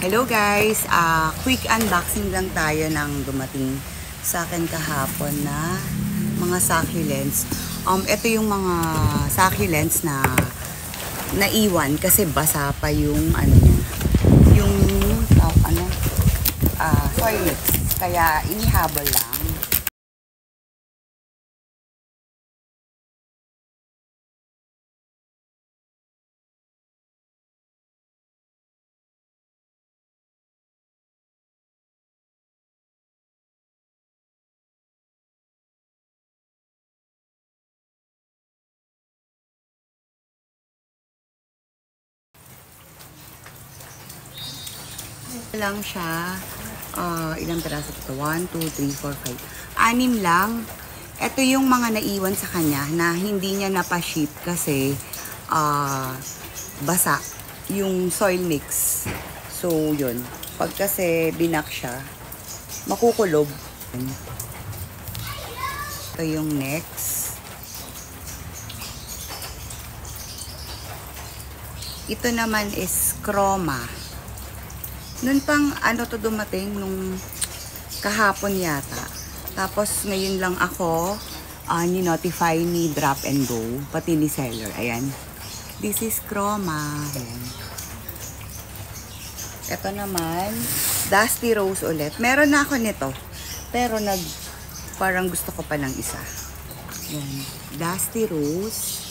Hello guys, quick unboxing lang tayo ng dumating sa akin kahapon na mga succulents. Ito yung mga succulents na naiwan kasi basa pa yung ano niya, yung soil mix. Kaya inihabol lang. Lang siya, ilang peraso ito? 1, 2, 3, 4, 5. 6 lang. Ito yung mga naiwan sa kanya na hindi niya napaship kasi basa yung soil mix. So, yun. Pag kasi binak siya, makukulob. Ito yung next. Ito naman is chroma. Nun pang ano to dumating nung kahapon yata. Tapos ngayon lang ako ni-notify ni Drop and Go, pati ni seller. Ayan. This is chroma. Ayan. Ito naman, Dusty Rose ulit. Meron na ako nito. Pero parang gusto ko pa ng isa. Ayan. Dusty Rose.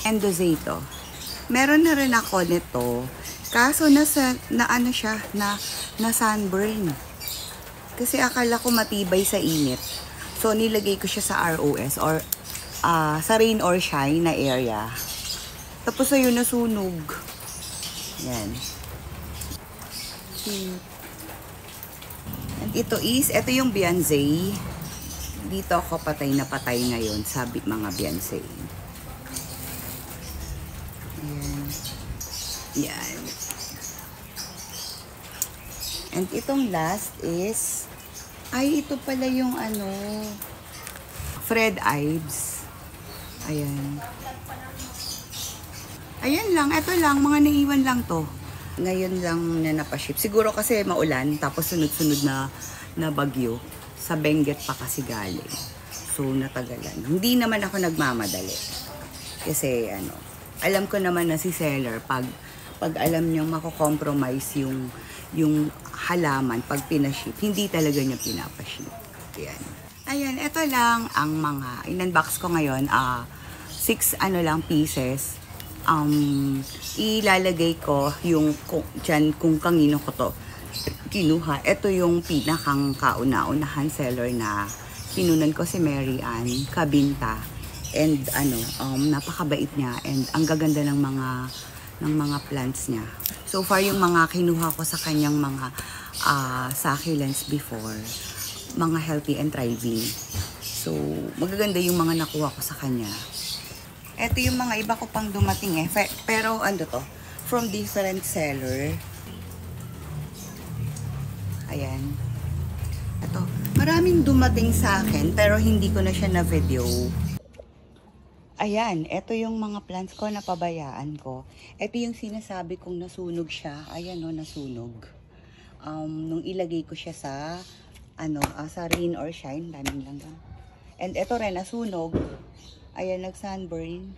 Endozato. Meron na rin ako nito. Kaso na ano siya, na sunburn. Kasi akala ko matibay sa init. So nilagay ko siya sa ROS or sa rain or shine na area. Tapos ayun nasunog. Yan. And ito yung Beyonce. Dito ako patay na patay ngayon, sabi mga Beyonce. Yan. And itong last is, ito pala yung Fred Ives. Ayan. Ayan lang, ito lang, mga naiwan lang to. Ngayon lang na napaship. Siguro kasi maulan, tapos sunod-sunod na bagyo. Sa Benguet pa kasi galing. So, natagalan. Hindi naman ako nagmamadali. Kasi, alam ko naman na si seller, pag alam niyang mako-compromise yung halaman pag pinaship, hindi talaga niya pinapaship. Ayan. Ayan, ito lang ang mga in-unbox ko ngayon. 6 pieces. Ilalagay ko yung dyan kung kanino ko to kinuha. Ito yung pinakang kauna-unahan seller na kinunan ko, si Mary Ann Cabinta. And napakabait niya and ang gaganda ng mga plants niya. So far yung mga kinuha ko sa kanyang mga succulents before, mga healthy and thriving. So magaganda yung mga nakuha ko sa kanya. Ito yung mga iba ko pang dumating pero to from different seller. Ayan. Ito, maraming dumating sa akin pero hindi ko na siya na video. Ayan, ito yung mga plants ko na pabayaan ko. Ito yung sinasabi kong nasunog siya. Ayan nasunog. Nung ilagay ko siya sa rain or shine, daming lang. And ito rin nasunog. Ayan, nag-sunburn.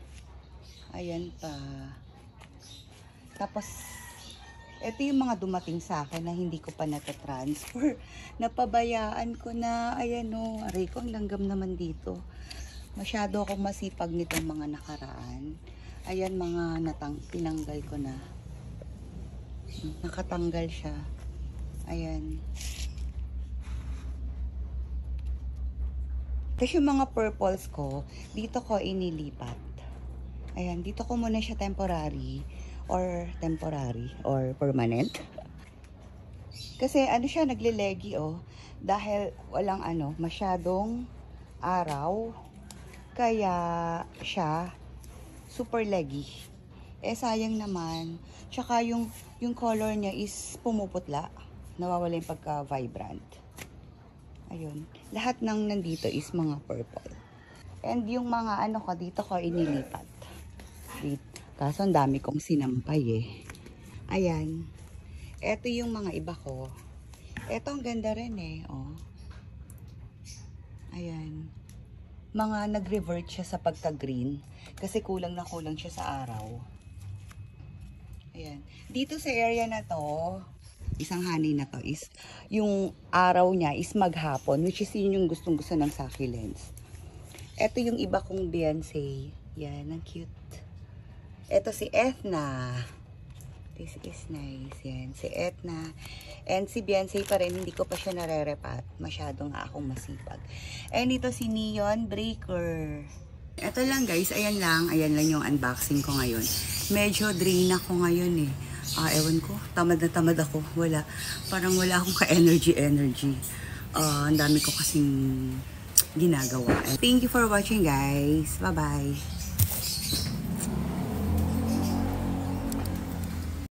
Ayan pa. Tapos ito yung mga dumating sa akin na hindi ko pa natatransfer. Napabayaan ko na. Ayan aray ko, ang langgam naman dito. Masyado akong masipag nitong mga nakaraan. Ayan, mga pinanggal ko na. Nakatanggal siya. Ayan. Kasi yung mga purples ko, dito ko inilipat. Ayan, dito ko muna siya temporary or permanent. Kasi siya naglilegi dahil walang masyadong araw. Kaya siya super leggy. Sayang naman. Tsaka yung color niya is pumuputla. Nawawala yung pagka-vibrant. Ayun. Lahat ng nandito is mga purple. And yung mga ko dito ko inilipat. Kaso ang dami kong sinampay Ayan. Ito yung mga iba ko. Ito ang ganda rin eh. Oh. Ayan. Mga nag-revert siya sa pagka-green. Kasi kulang na kulang siya sa araw. Ayan. Dito sa area na to, isang honey na to is, yung araw niya is maghapon, which is yun yung gustong-gusto ng succulents. Ito yung iba kong Beyonce. Yan, ang cute. Ito si Ethna. This is nice. Yan, si Ethna. And si Beyonce pa rin, hindi ko pa siya nare-repat. Masyado nga akong masipag. And ito si Neon Breaker. Ito lang guys, ayan lang yung unboxing ko ngayon. Medyo drain ako ngayon eh. Ewan ko, tamad na tamad ako. Parang wala akong ka-energy. Ang dami ko kasing ginagawa. Thank you for watching guys. Bye-bye.